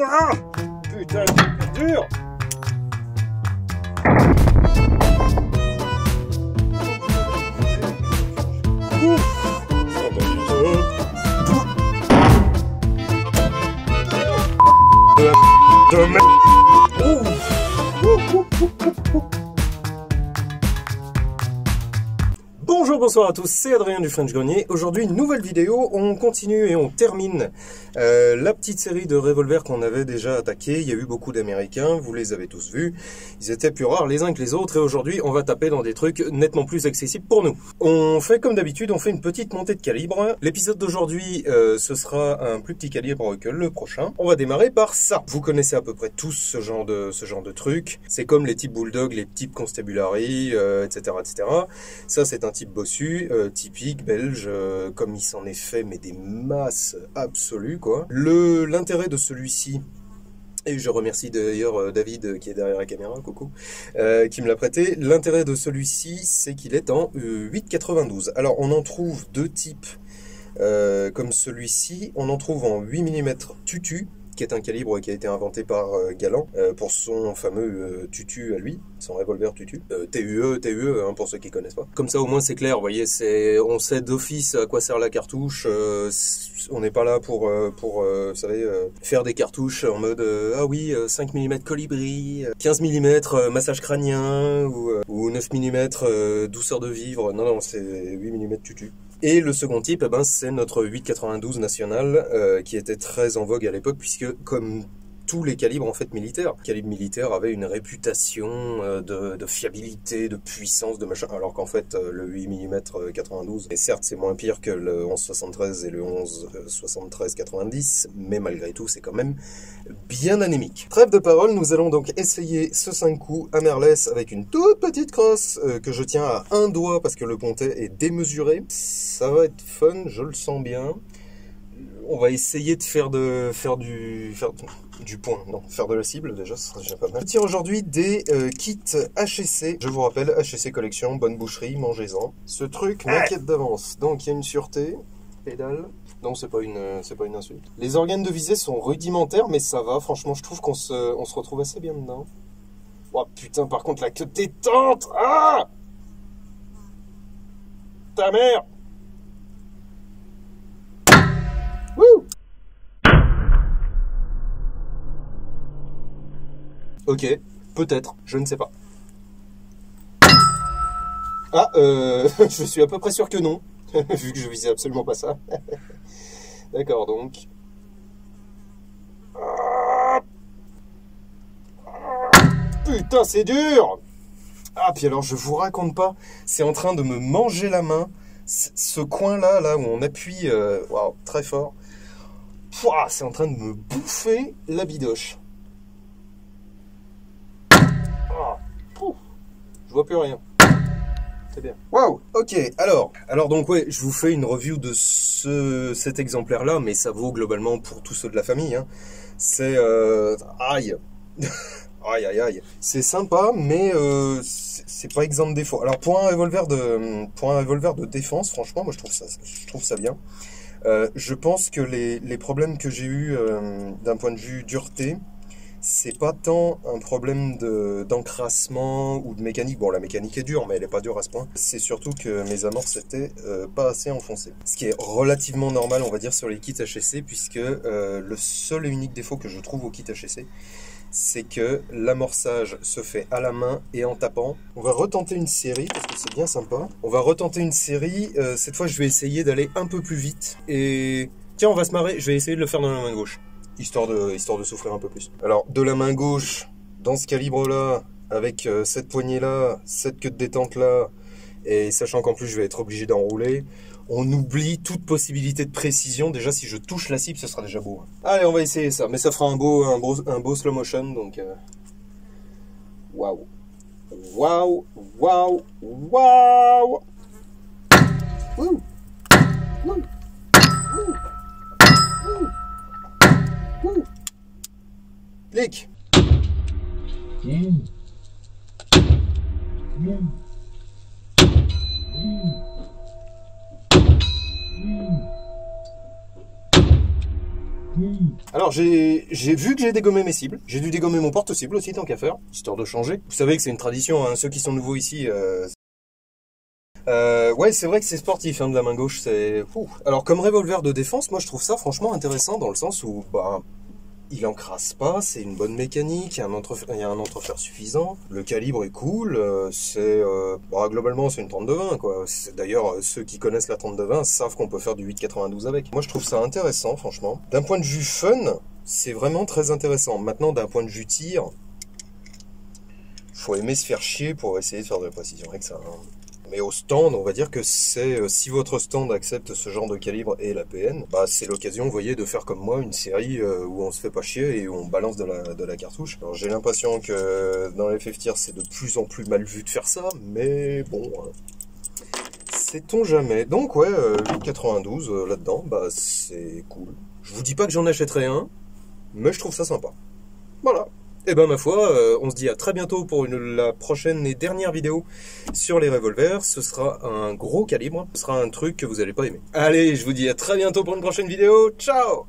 Ah, putain, c'est dur. Bonjour, bonsoir à tous, c'est Adrien du French Grenier. Aujourd'hui, une nouvelle vidéo. On continue et on termine la petite série de revolvers qu'on avait déjà attaqué. Il y a eu beaucoup d'Américains, vous les avez tous vus. Ils étaient plus rares les uns que les autres et aujourd'hui, on va taper dans des trucs nettement plus accessibles pour nous. On fait comme d'habitude, on fait une petite montée de calibre. L'épisode d'aujourd'hui, ce sera un plus petit calibre que le prochain. On va démarrer par ça. Vous connaissez à peu près tous ce genre de trucs. C'est comme les types Bulldog, les types Constabulary, etc., etc. Ça, c'est un type bossu, typique, belge, comme il s'en est fait, mais des masses absolues, quoi. L'intérêt de celui-ci, et je remercie d'ailleurs David qui est derrière la caméra, coucou, qui me l'a prêté. L'intérêt de celui-ci, c'est qu'il est en 8,92. Alors, on en trouve deux types comme celui-ci. On en trouve en 8 mm tutu, qui est un calibre qui a été inventé par Galant pour son fameux tutu à lui, son revolver tutu. TUE, hein, pour ceux qui connaissent pas. Comme ça, au moins, c'est clair, vous voyez, on sait d'office à quoi sert la cartouche. On n'est pas là pour vous savez, faire des cartouches en mode ah oui, 5 mm colibri, 15 mm massage crânien, ou 9 mm douceur de vivre. Non, non, c'est 8 mm tutu. Et le second type, eh ben, c'est notre 8,92 national, qui était très en vogue à l'époque, puisque comme tous les calibres en fait militaires, le calibre militaire avait une réputation de fiabilité, de puissance, de machin, alors qu'en fait le 8 mm 92, et certes c'est moins pire que le 11-73 et le 11-73-90, mais malgré tout c'est quand même bien anémique. Trêve de parole, nous allons donc essayer ce 5 coups à merlès avec une toute petite crosse que je tiens à un doigt parce que le pontet est démesuré. Ça va être fun, je le sens bien. On va essayer de faire du point, non, faire de la cible déjà, ce sera déjà pas mal. Je tire aujourd'hui des kits HSC. Je vous rappelle, HSC Collection, bonne boucherie, mangez-en. Ce truc m'inquiète d'avance. Donc il y a une sûreté, pédale. Non, c'est pas une insulte. Les organes de visée sont rudimentaires, mais ça va. Franchement, je trouve qu'on se retrouve assez bien dedans. Oh putain, par contre, la queue détente. Ah, ta mère. Wouh. Ok, peut-être, je ne sais pas. Ah, je suis à peu près sûr que non, vu que je visais absolument pas ça. D'accord, donc... Putain, c'est dur. Ah, puis alors, je vous raconte pas, c'est en train de me manger la main. Ce coin-là, là où on appuie waouh, très fort, c'est en train de me bouffer la bidoche. Je vois plus rien. C'est bien. Waouh. Ok. Alors donc ouais, je vous fais une review de cet exemplaire-là, mais ça vaut globalement pour tous ceux de la famille. Hein. C'est aïe. Aïe aïe aïe. C'est sympa, mais c'est pas exempt de défaut. Alors pour un revolver de défense, franchement, moi je trouve ça bien. Je pense que les problèmes que j'ai eu d'un point de vue dureté, c'est pas tant un problème d'encrassement ou de mécanique. Bon, la mécanique est dure, mais elle est pas dure à ce point. C'est surtout que mes amorces étaient pas assez enfoncées. Ce qui est relativement normal, on va dire, sur les kits HSC, puisque le seul et unique défaut que je trouve au kit HSC, c'est que l'amorçage se fait à la main et en tapant. On va retenter une série, parce que c'est bien sympa. On va retenter une série. Cette fois, je vais essayer d'aller un peu plus vite. Et tiens, on va se marrer. Je vais essayer de le faire dans la main gauche. Histoire de souffrir un peu plus. Alors, de la main gauche, dans ce calibre-là, avec cette poignée-là, cette queue de détente-là, et sachant qu'en plus je vais être obligé d'enrouler, on oublie toute possibilité de précision. Déjà, si je touche la cible, ce sera déjà beau. Allez, on va essayer ça. Mais ça fera un beau slow motion, donc... Waouh. Waouh. Waouh. Waouh. Wouh. Wouh. Clic. Alors j'ai vu que j'ai dégommé mes cibles, j'ai dû dégommer mon porte-cible aussi tant qu'à faire, histoire de changer. Vous savez que c'est une tradition, hein, ceux qui sont nouveaux ici... ouais, c'est vrai que c'est sportif, hein, de la main gauche, c'est... Alors comme revolver de défense, moi je trouve ça franchement intéressant dans le sens où, bah... il encrasse pas, c'est une bonne mécanique, il y a un entrefer suffisant, le calibre est cool, bah, globalement c'est une 32-20 quoi. D'ailleurs ceux qui connaissent la 32-20 savent qu'on peut faire du 8,92 avec. Moi je trouve ça intéressant franchement. D'un point de vue fun, c'est vraiment très intéressant. Maintenant d'un point de vue tir, faut aimer se faire chier pour essayer de faire de la précision avec ça, hein. Mais au stand, on va dire que c'est, si votre stand accepte ce genre de calibre et la PN, bah c'est l'occasion, vous voyez, de faire comme moi une série où on se fait pas chier et où on balance de la cartouche. Alors j'ai l'impression que dans les FF tiers, c'est de plus en plus mal vu de faire ça, mais bon, sait-on jamais. Donc ouais, 8,92 là-dedans, bah c'est cool. Je vous dis pas que j'en achèterai un, mais je trouve ça sympa. Voilà. Et ben ma foi, on se dit à très bientôt pour la prochaine et dernière vidéo sur les revolvers. Ce sera un gros calibre, ce sera un truc que vous allez pas aimer. Allez, je vous dis à très bientôt pour une prochaine vidéo. Ciao!